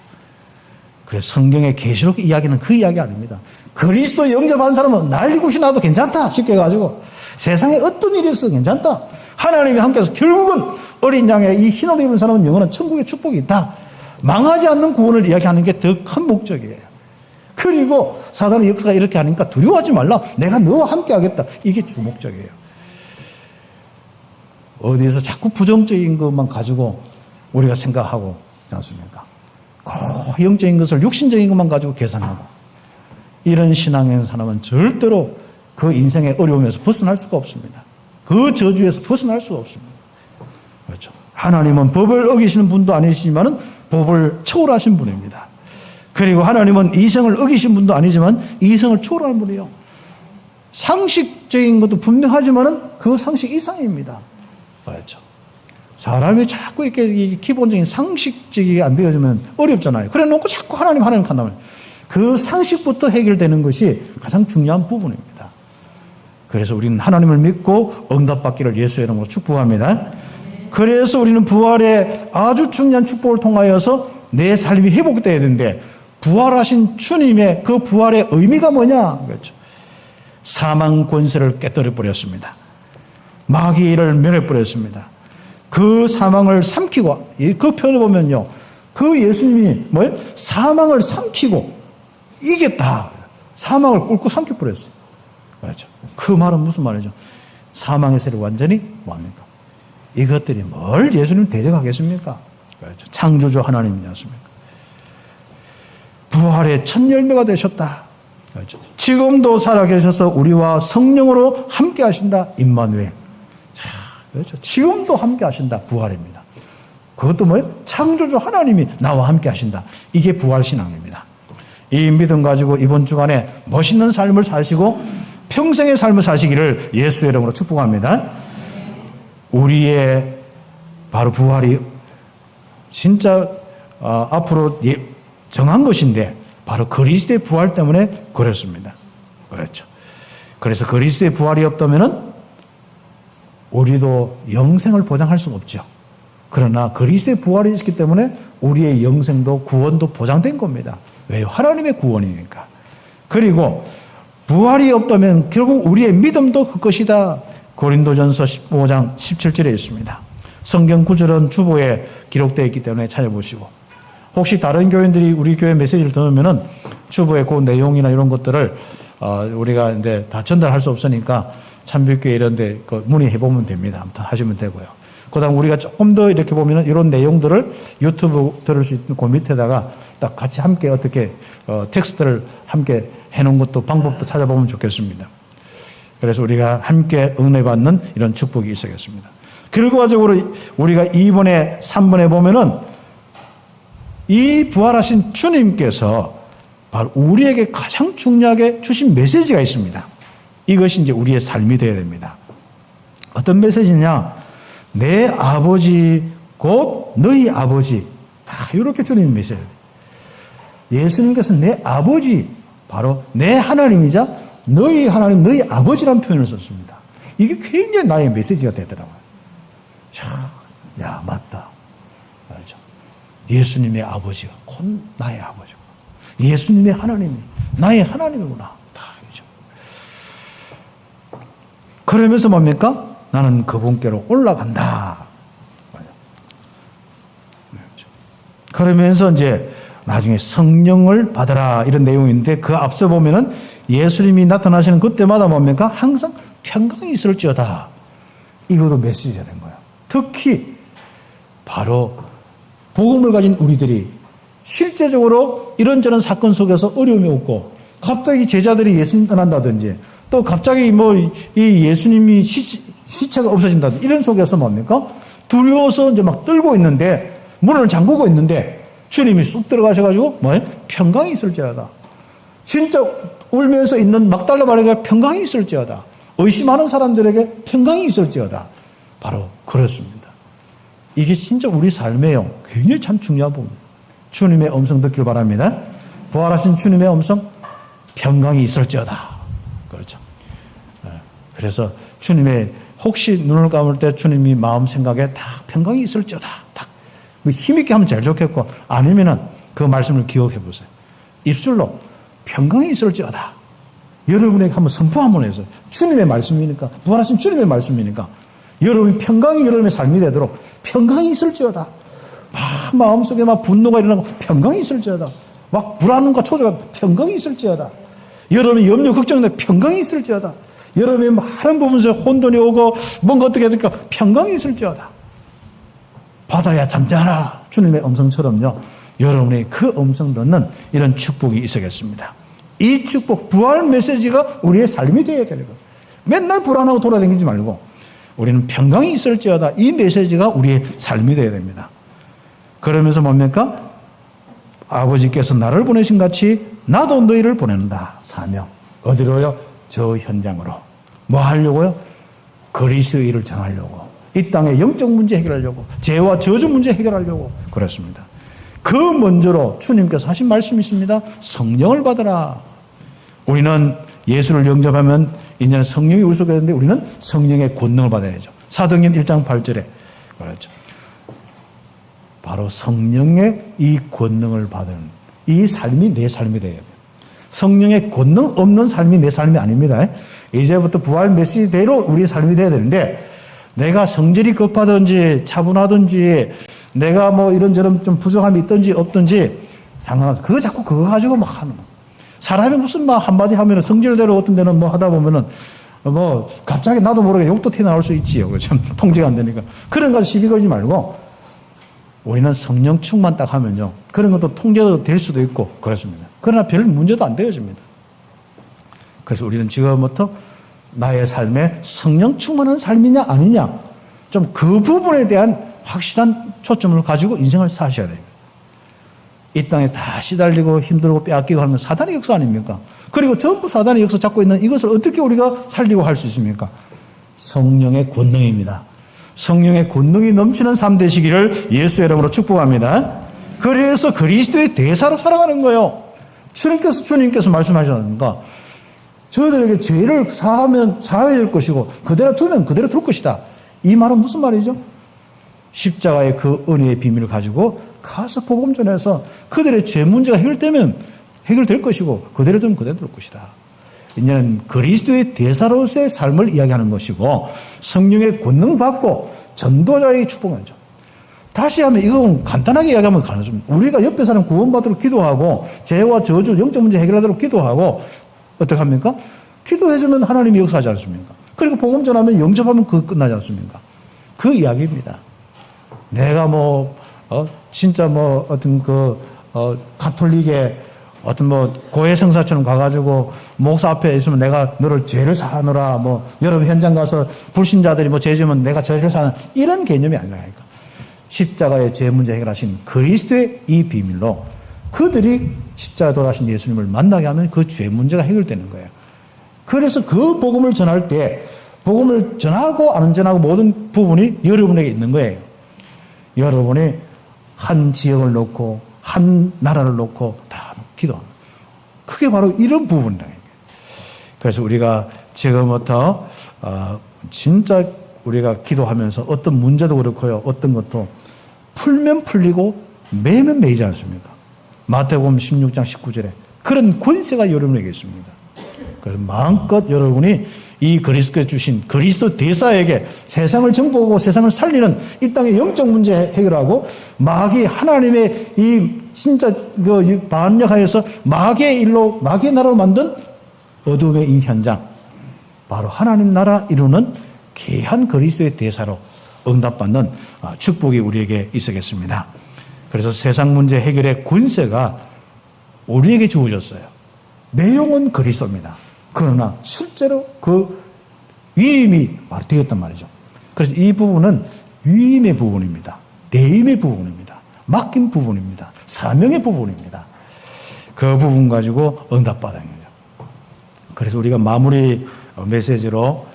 [SPEAKER 1] 그래서 성경의 계시록 이야기는 그 이야기 아닙니다. 그리스도 영접한 사람은 난리굿이 나도 괜찮다, 쉽게 해가지고. 세상에 어떤 일이 있어도 괜찮다. 하나님이 함께해서 결국은 어린 양의 이 흰옷 입은 사람은 영원한 천국의 축복이 있다. 망하지 않는 구원을 이야기하는 게 더 큰 목적이에요. 그리고 사단의 역사가 이렇게 하니까 두려워하지 말라. 내가 너와 함께 하겠다. 이게 주목적이에요. 어디에서 자꾸 부정적인 것만 가지고 우리가 생각하고 있지 않습니까? 영적인 것을 육신적인 것만 가지고 계산하고 이런 신앙의 사람은 절대로 그 인생의 어려움에서 벗어날 수가 없습니다. 그 저주에서 벗어날 수가 없습니다. 그렇죠. 하나님은 법을 어기시는 분도 아니시지만 법을 초월하신 분입니다. 그리고 하나님은 이성을 어기신 분도 아니지만 이성을 초월하는 분이에요. 상식적인 것도 분명하지만 그 상식 이상입니다. 그렇죠. 사람이 자꾸 이렇게 기본적인 상식적이 안 되어지면 어렵잖아요. 그래 놓고 자꾸 하나님 한다면 그 상식부터 해결되는 것이 가장 중요한 부분입니다. 그래서 우리는 하나님을 믿고 응답받기를 예수의 이름으로 축복합니다. 그래서 우리는 부활의 아주 중요한 축복을 통하여서 내 삶이 회복되어야 되는데 부활하신 주님의 그 부활의 의미가 뭐냐? 그렇죠. 사망 권세를 깨뜨려 버렸습니다. 마귀를 멸해버렸습니다. 그 사망을 삼키고, 그 표현을 보면요. 그 예수님이 뭐예요? 사망을 삼키고 이겼다. 사망을 꿇고 삼켜버렸어요. 그렇죠. 그 말은 무슨 말이죠? 사망의 세를 완전히 뭐합니까? 이것들이 뭘 예수님 대적하겠습니까? 그렇죠. 창조주 하나님이었습니까? 부활의 첫 열매가 되셨다. 그렇죠. 지금도 살아계셔서 우리와 성령으로 함께 하신다. 임마누엘. 그렇죠. 지금도 함께 하신다. 부활입니다. 그것도 뭐예요? 창조주 하나님이 나와 함께 하신다. 이게 부활신앙입니다. 이 믿음 가지고 이번 주간에 멋있는 삶을 사시고 평생의 삶을 사시기를 예수의 이름으로 축복합니다. 우리의 바로 부활이 진짜 앞으로 정한 것인데 바로 그리스도의 부활 때문에 그렇습니다. 그렇죠. 그래서 그리스도의 부활이 없다면은 우리도 영생을 보장할 수는 없죠. 그러나 그리스도의 부활이 있기 때문에 우리의 영생도 구원도 보장된 겁니다. 왜요? 하나님의 구원이니까. 그리고 부활이 없다면 결국 우리의 믿음도 그 것이다. 고린도전서 15장 17절에 있습니다. 성경 구절은 주보에 기록되어 있기 때문에 찾아보시고 혹시 다른 교인들이 우리 교회 메시지를 들으면은 주보의 그 내용이나 이런 것들을 우리가 이제 다 전달할 수 없으니까 참빛교회 이런 데 문의해 보면 됩니다. 아무튼 하시면 되고요. 그다음 우리가 조금 더 이렇게 보면은 이런 내용들을 유튜브 들을 수 있는 그 밑에다가 딱 같이 함께 어떻게 텍스트를 함께 해놓은 것도 방법도 찾아보면 좋겠습니다. 그래서 우리가 함께 은혜 받는 이런 축복이 있어야겠습니다. 결과적으로 우리가 2번에 3번에 보면은 이 부활하신 주님께서 바로 우리에게 가장 중요하게 주신 메시지가 있습니다. 이것이 이제 우리의 삶이 되어야 됩니다. 어떤 메시지냐? 내 아버지 곧 너희 아버지. 이렇게 주님 메시지. 예수님께서 내 아버지, 바로 내 하나님이자 너희 하나님, 너희 아버지라는 표현을 썼습니다. 이게 굉장히 나의 메시지가 되더라고요. 야, 맞다. 맞죠. 예수님의 아버지가 곧 나의 아버지고, 예수님의 하나님이 나의 하나님이구나. 그렇죠. 그러면서 뭡니까? 나는 그분께로 올라간다. 그렇죠. 그러면서 이제 나중에 성령을 받아라 이런 내용인데 그 앞서 보면은 예수님이 나타나시는 그때마다 뭡니까? 항상 평강이 있을지어다. 이것도 메시지가 된 거예요. 특히 바로 복음을 가진 우리들이 실제적으로 이런저런 사건 속에서 어려움이 없고 갑자기 제자들이 예수님 떠난다든지 또 갑자기 이 예수님이 시체가 없어진다든지 이런 속에서 뭡니까? 두려워서 이제 막 떨고 있는데 문을 잠그고 있는데 주님이 쑥 들어가셔가지고 뭐예요? 평강이 있을지어다. 진짜 울면서 있는 막달라 마리아가 평강이 있을지어다. 의심하는 사람들에게 평강이 있을지어다. 바로 그렇습니다. 이게 진짜 우리 삶에요. 굉장히 참 중요한 부분입니다. 주님의 음성 듣길 바랍니다. 부활하신 주님의 음성, 평강이 있을지어다. 그렇죠. 그래서 주님의 혹시 눈을 감을 때 주님이 마음 생각에 다 평강이 있을지어다. 딱 힘있게 하면 제일 좋겠고 아니면은 그 말씀을 기억해 보세요. 입술로 평강이 있을지어다. 여러분에게 한번 선포 한번 해서 주님의 말씀이니까 부활하신 주님의 말씀이니까 여러분이 평강이 여러분의 삶이 되도록 평강이 있을지어다. 마음속에 막 분노가 일어나고 평강이 있을지어다. 막 불안과 초조가 평강이 있을지어다. 여러분의 염려 걱정인데 평강이 있을지어다. 여러분의 많은 부분에서 혼돈이 오고 뭔가 어떻게 될까 평강이 있을지어다. 바다야 잠자라. 주님의 음성처럼요. 여러분의 그 음성 듣는 이런 축복이 있어야겠습니다. 이 축복, 부활 메시지가 우리의 삶이 되어야 되는 거예요. 맨날 불안하고 돌아다니지 말고 우리는 평강이 있을지어다. 이 메시지가 우리의 삶이 되어야 됩니다. 그러면서 뭡니까? 아버지께서 나를 보내신 같이 나도 너희를 보낸다. 사명. 어디로요? 저 현장으로. 뭐 하려고요? 그리스도의 일을 전하려고. 이 땅의 영적 문제 해결하려고. 죄와 저주 문제 해결하려고. 그렇습니다. 그 먼저로 주님께서 하신 말씀이 있습니다. 성령을 받아라. 우리는 예수를 영접하면 이제는 성령이 우리 속에 있는데 우리는 성령의 권능을 받아야죠. 사도행전 1장 8절에 그렇죠. 바로 성령의 이 권능을 받은 이 삶이 내 삶이 되어야 돼요. 성령의 권능 없는 삶이 내 삶이 아닙니다. 이제부터 부활 메시지대로 우리의 삶이 되어야 되는데 내가 성질이 급하든지 차분하든지 내가 뭐 이런저런 좀 부족함이 있든지 없든지 상관없어. 그거 자꾸 그거 가지고 막 하는 거야. 사람이 무슨 막 한마디 하면은 성질대로 어떤 데는 뭐 하다 보면은 뭐 갑자기 나도 모르게 욕도 튀어나올 수 있지요. 그렇죠? 통제가 안 되니까. 그런 거 시비 걸지 말고 우리는 성령 충만 딱 하면요. 그런 것도 통제도 될 수도 있고 그렇습니다. 그러나 별 문제도 안 되어집니다. 그래서 우리는 지금부터 나의 삶에 성령 충만한 삶이냐 아니냐 좀 그 부분에 대한 확실한 초점을 가지고 인생을 사셔야 됩니다. 이 땅에 다 시달리고 힘들고 빼앗기고 하는 건 사단의 역사 아닙니까? 그리고 전부 사단의 역사 잡고 있는 이것을 어떻게 우리가 살리고 할 수 있습니까? 성령의 권능입니다. 성령의 권능이 넘치는 삶 되시기를 예수의 이름으로 축복합니다. 그래서 그리스도의 대사로 살아가는 거예요. 주님께서 말씀하셨는가? 저희들에게 죄를 사하면 사해야 될 것이고 그대로 두면 그대로 둘 것이다. 이 말은 무슨 말이죠? 십자가의 그 은혜의 비밀을 가지고 가서 복음 전해서 그들의 죄 문제가 해결되면 해결될 것이고 그대로 두면 그대로 둘 것이다. 이제는 그리스도의 대사로서의 삶을 이야기하는 것이고 성령의 권능 받고 전도자의 축복하죠. 다시 하면 이건 간단하게 이야기하면 가능합니다. 우리가 옆에 사람 구원받도록 기도하고 죄와 저주 영적 문제 해결하도록 기도하고 어떻게 합니까? 기도해주면 하나님이 역사하지 않습니까? 그리고 복음 전하면 영접하면 그거 끝나지 않습니까? 그 이야기입니다. 내가 진짜 어떤 가톨릭의 어떤 고해성사처럼 가가지고 목사 앞에 있으면 내가 너를 죄를 사하노라 여러분 현장 가서 불신자들이 죄 지으면 내가 죄를 사하는 이런 개념이 아니라니까. 십자가의 죄 문제 해결하신 그리스도의 이 비밀로 그들이 십자가 돌아가신 예수님을 만나게 하면 그 죄 문제가 해결되는 거예요. 그래서 그 복음을 전할 때 복음을 전하고 안 전하고 모든 부분이 여러분에게 있는 거예요. 여러분이 한 지역을 놓고 한 나라를 놓고 다 기도합니다. 그게 바로 이런 부분이다. 그래서 우리가 지금부터 진짜 우리가 기도하면서 어떤 문제도 그렇고요. 어떤 것도 풀면 풀리고 매면 매이지 않습니까? 마태복음 16장 19절에 그런 권세가 여러분에게 있습니다. 그래서 마음껏 여러분이 이 그리스도에 주신 그리스도 대사에게 세상을 정복하고 세상을 살리는 이 땅의 영적 문제 해결하고 마귀 하나님의 이 진짜 반역하여서 마귀의 일로 마귀의 나라로 만든 어둠의 이 현장 바로 하나님 나라 이루는 귀한 그리스도의 대사로 응답받는 축복이 우리에게 있어야겠습니다. 그래서 세상 문제 해결의 권세가 우리에게 주어졌어요. 내용은 그리스도입니다. 그러나 실제로 그 위임이 바로 되었단 말이죠. 그래서 이 부분은 위임의 부분입니다. 내임의 부분입니다. 맡긴 부분입니다. 사명의 부분입니다. 그 부분 가지고 응답받아야 돼요. 그래서 우리가 마무리 메시지로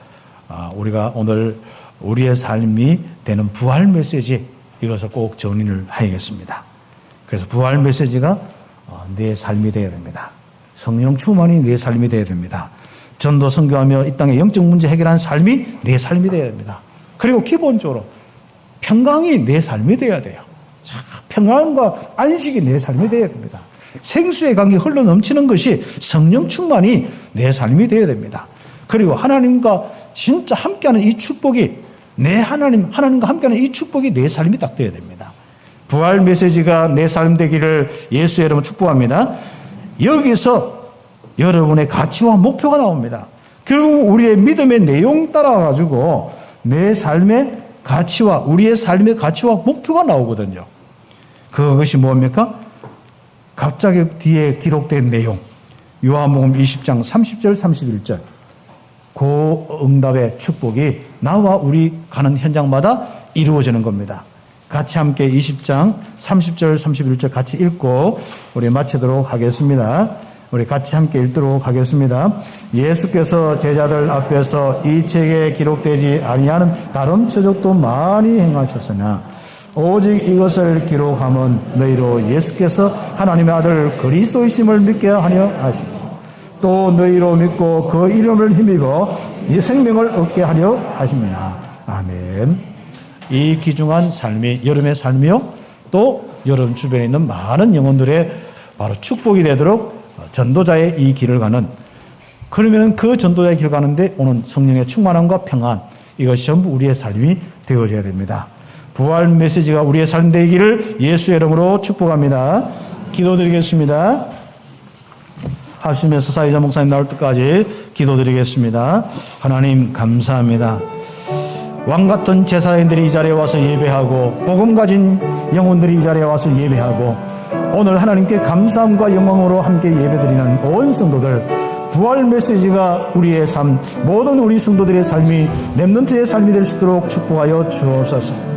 [SPEAKER 1] 우리가 오늘 우리의 삶이 되는 부활 메시지 이것을 꼭 정리를 해야겠습니다. 그래서 부활 메시지가 내 삶이 되어야 됩니다. 성령 충만이 내 삶이 되어야 됩니다. 전도 선교하며 이 땅의 영적 문제 해결하는 삶이 내 삶이 되어야 됩니다. 그리고 기본적으로 평강이 내 삶이 되어야 돼요. 평안과 안식이 내 삶이 되어야 됩니다. 생수의 강이 흘러 넘치는 것이 성령 충만이 내 삶이 되어야 됩니다. 그리고 하나님과 진짜 함께하는 이 축복이 하나님과 함께하는 이 축복이 내 삶이 딱 되어야 됩니다. 부활 메시지가 내 삶 되기를 예수의 이름으로 축복합니다. 여기서 여러분의 가치와 목표가 나옵니다. 결국 우리의 믿음의 내용 따라가지고 내 삶의 가치와 우리의 삶의 가치와 목표가 나오거든요. 그것이 뭡니까? 갑자기 뒤에 기록된 내용. 요한복음 20장 30절 31절. 그 응답의 축복이 나와 우리 가는 현장마다 이루어지는 겁니다. 같이 함께 20장 30절 31절 같이 읽고 우리 마치도록 하겠습니다. 우리 같이 함께 읽도록 하겠습니다. 예수께서 제자들 앞에서 이 책에 기록되지 아니하는 다른 표적도 많이 행하셨으나 오직 이것을 기록함은 너희로 예수께서 하나님의 아들 그리스도이심을 믿게 하려 하시고 또 너희로 믿고 그 이름을 힘입어 이 생명을 얻게 하려 하십니다. 아멘. 이 귀중한 삶이 여러분의 삶이요 또 여러분 주변에 있는 많은 영혼들의 바로 축복이 되도록 전도자의 이 길을 가는, 그러면 그 전도자의 길을 가는데 오는 성령의 충만함과 평안, 이것이 전부 우리의 삶이 되어져야 됩니다. 부활 메시지가 우리의 삶 되기를 예수의 이름으로 축복합니다. 기도드리겠습니다. 합심해서 사회자 목사님 나올 때까지 기도드리겠습니다. 하나님 감사합니다. 왕같은 제사장들이 이 자리에 와서 예배하고 복음 가진 영혼들이 이 자리에 와서 예배하고 오늘 하나님께 감사함과 영광으로 함께 예배드리는 온 성도들, 부활 메시지가 우리의 삶, 모든 우리 성도들의 삶이 렘넌트의 삶이 될 수 있도록 축복하여 주옵소서.